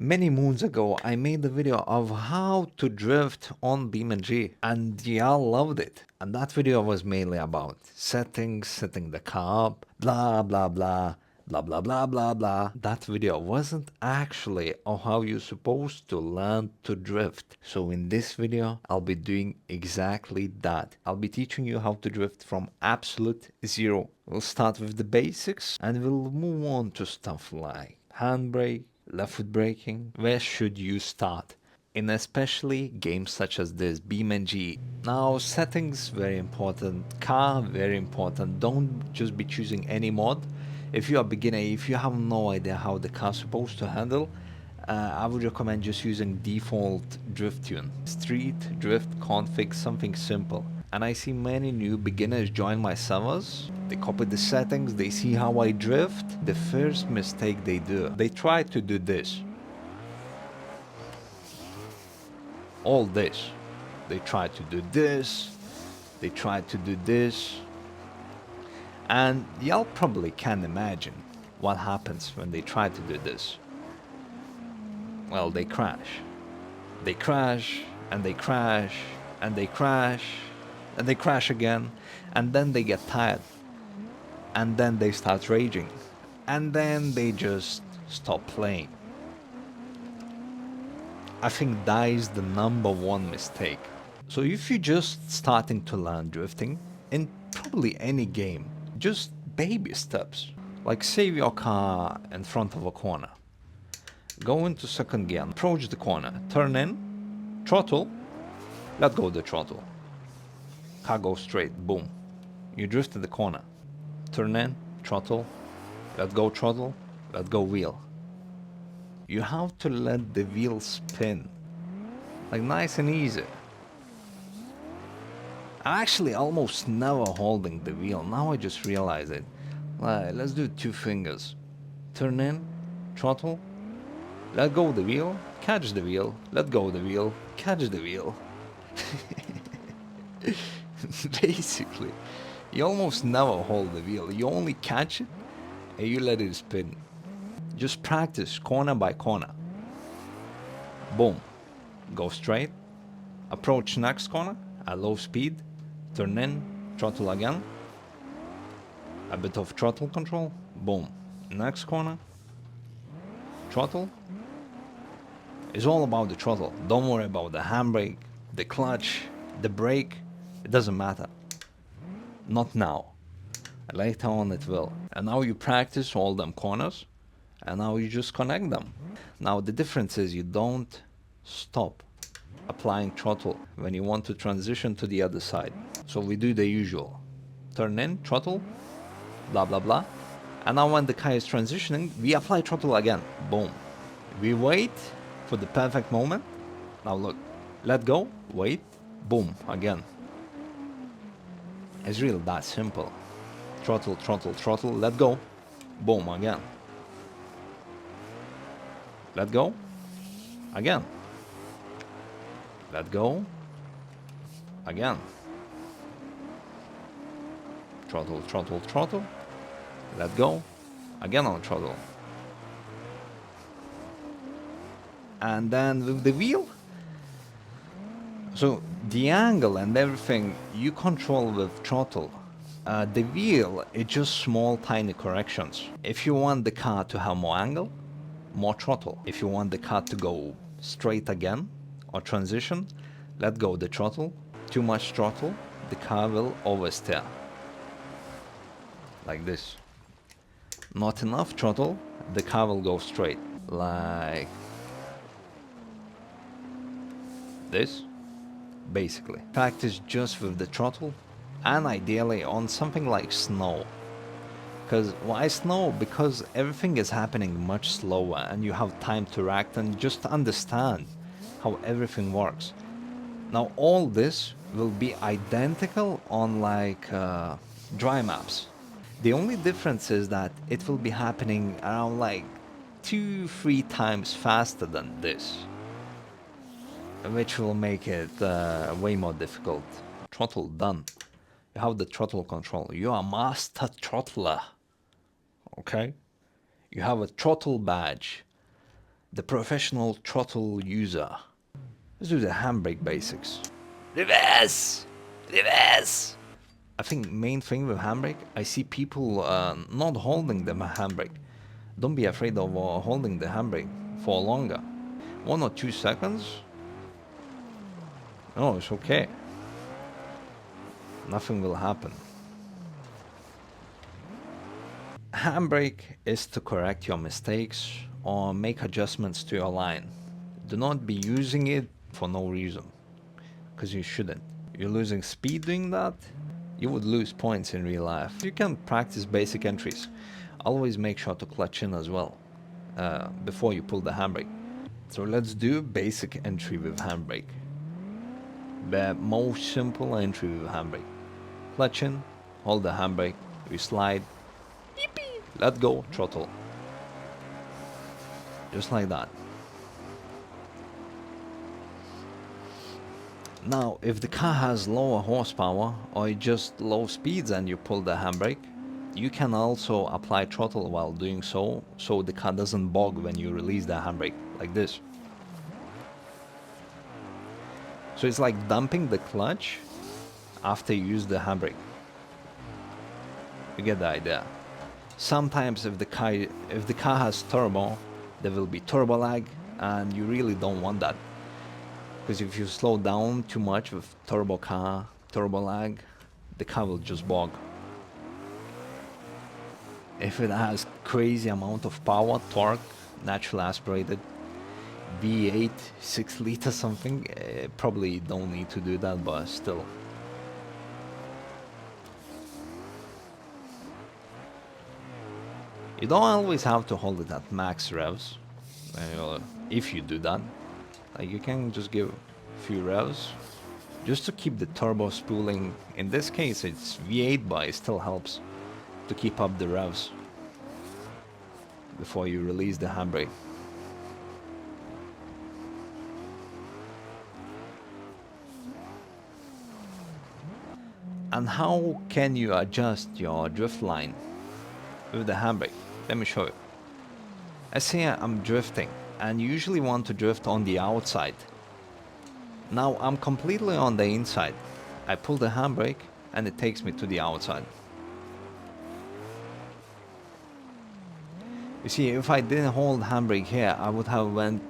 Many moons ago, I made a video of how to drift on Beamng, and y'all loved it. And that video was mainly about settings, setting the car up, blah blah blah, blah blah blah blah blah. That video wasn't actually on how you're supposed to learn to drift. So in this video, I'll be doing exactly that. I'll be teaching you how to drift from absolute zero. We'll start with the basics and we'll move on to stuff like handbrake, left foot braking. Where should you start? In especially games such as this, Beamng. Now settings very important, car very important. Don't just be choosing any mod. If you're a beginner, if you have no idea how the car's supposed to handle, I would recommend just using default drift tune. Street, drift, config, something simple. And I see many new beginners join my servers. They copy the settings, they see how I drift. The first mistake they do, they try to do this. All this. They try to do this. They try to do this. And y'all probably can imagine what happens when they try to do this. Well, they crash. They crash, and they crash, and they crash, and they crash again, and then they get tired. And then they start raging. And then they just stop playing. I think that is the #1 mistake. So if you're just starting to learn drifting, in probably any game, just baby steps. Like save your car in front of a corner. Go into second gear, approach the corner, turn in, throttle, let go of the throttle. Car goes straight, boom. You drifted the corner. Turn in, throttle, let go throttle, let go wheel. You have to let the wheel spin. Like nice and easy. I'm actually almost never holding the wheel. Now I just realize it. Let's do 2 fingers. Turn in, throttle, let go of the wheel, catch the wheel, let go of the wheel, catch the wheel. Basically, you almost never hold the wheel. You only catch it and you let it spin. Just practice corner by corner. Boom. Go straight. Approach next corner at low speed. Turn in, throttle again. A bit of throttle control. Boom. Next corner. Throttle. It's all about the throttle. Don't worry about the handbrake, the clutch, the brake. It doesn't matter. Not now. Later on it will. And now you practice all them corners. And now you just connect them. Now the difference is you don't stop applying throttle when you want to transition to the other side. So we do the usual. Turn in, throttle, blah blah blah. And now when the car is transitioning, we apply throttle again. Boom. We wait for the perfect moment. Now look, let go, wait, boom, again. It's really that simple. Throttle, throttle, throttle, let go, boom, again. Let go, again. Let go, again. Throttle, throttle, throttle. Let go, again on throttle. And then with the wheel, so the angle and everything you control with throttle. The wheel is just small tiny corrections. If you want the car to have more angle, more throttle. If you want the car to go straight again or transition, let go the throttle. Too much throttle, the car will oversteer. Like this. Not enough throttle, the car will go straight. Like this. Basically. Practice just with the throttle and ideally on something like snow. Because why snow? Because everything is happening much slower and you have time to react and just understand how everything works. Now all this will be identical on like dry maps. The only difference is that it will be happening around like 2-3 times faster than this, which will make it way more difficult. Throttle done. You have the throttle control. You are master throttler. Okay? You have a throttle badge. The professional throttle user. Let's do the handbrake basics. Reverse! Reverse! I think main thing with handbrake, I see people not holding the handbrake. Don't be afraid of holding the handbrake for longer. 1 or 2 seconds? No, it's okay. Nothing will happen. Handbrake is to correct your mistakes or make adjustments to your line. Do not be using it for no reason, because you shouldn't. You're losing speed doing that, you would lose points in real life. You can practice basic entries. Always make sure to clutch in as well before you pull the handbrake. So let's do basic entry with handbrake. The most simple entry with handbrake. Clutch in, hold the handbrake, we slide, let go, throttle. Just like that. Now, if the car has lower horsepower or just low speeds and you pull the handbrake, you can also apply throttle while doing so the car doesn't bog when you release the handbrake, like this. So it's like dumping the clutch after you use the handbrake. You get the idea. Sometimes if the car has turbo, there will be turbo lag, and you really don't want that. Because if you slow down too much with turbo lag, the car will just bog. If it has crazy amount of power, torque, naturally aspirated, V8, 6 liter something, probably don't need to do that, but still. You don't always have to hold it at max revs. If you do that, like you can just give a few revs just to keep the turbo spooling. In this case it's V8, but it still helps to keep up the revs before you release the handbrake. And how can you adjust your drift line with the handbrake? Let me show you. Let's say I'm drifting and usually want to drift on the outside. Now I'm completely on the inside. I pull the handbrake and it takes me to the outside. You see, if I didn't hold handbrake here, I would have went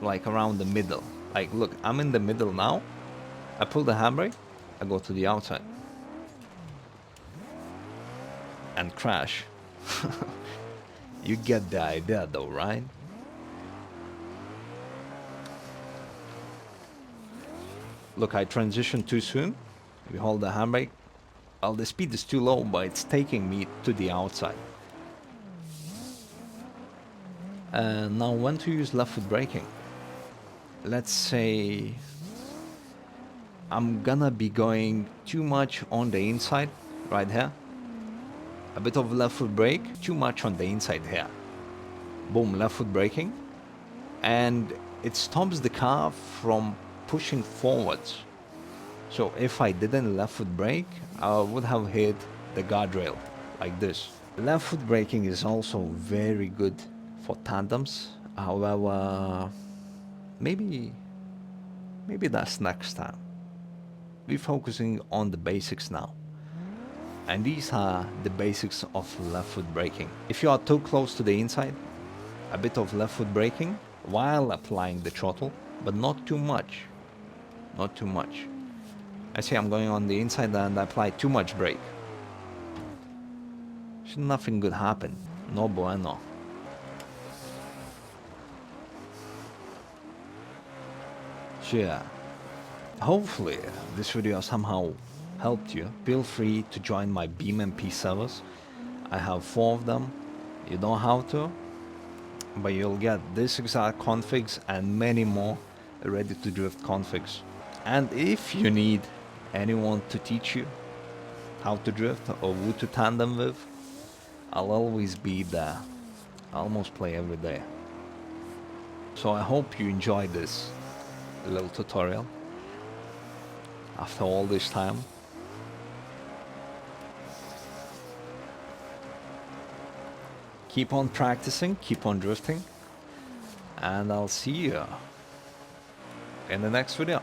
like around the middle. Like look, I'm in the middle now. I pull the handbrake, I go to the outside. And crash. You get the idea though, right? Look, I transitioned too soon. We hold the handbrake. Well, the speed is too low, but it's taking me to the outside. Now when to use left foot braking? Let's say I'm gonna be going too much on the inside, right here. A bit of left foot brake, too much on the inside here. Boom, left foot braking. And it stops the car from pushing forwards. So if I didn't left foot brake, I would have hit the guardrail like this. Left foot braking is also very good for tandems. However, maybe that's next time. We're focusing on the basics now. And these are the basics of left foot braking. If you are too close to the inside, a bit of left foot braking while applying the throttle, but not too much. Not too much. I see I'm going on the inside and I apply too much brake. Should nothing good happen. No bueno. So yeah, hopefully this video somehow helped you. Feel free to join my BeamMP servers. I have 4 of them. You don't have to, but you'll get this exact configs and many more ready to drift configs. And if you need anyone to teach you how to drift or who to tandem with, I'll always be there. I almost play every day. So I hope you enjoyed this little tutorial after all this time. Keep on practicing, keep on drifting, and I'll see you in the next video.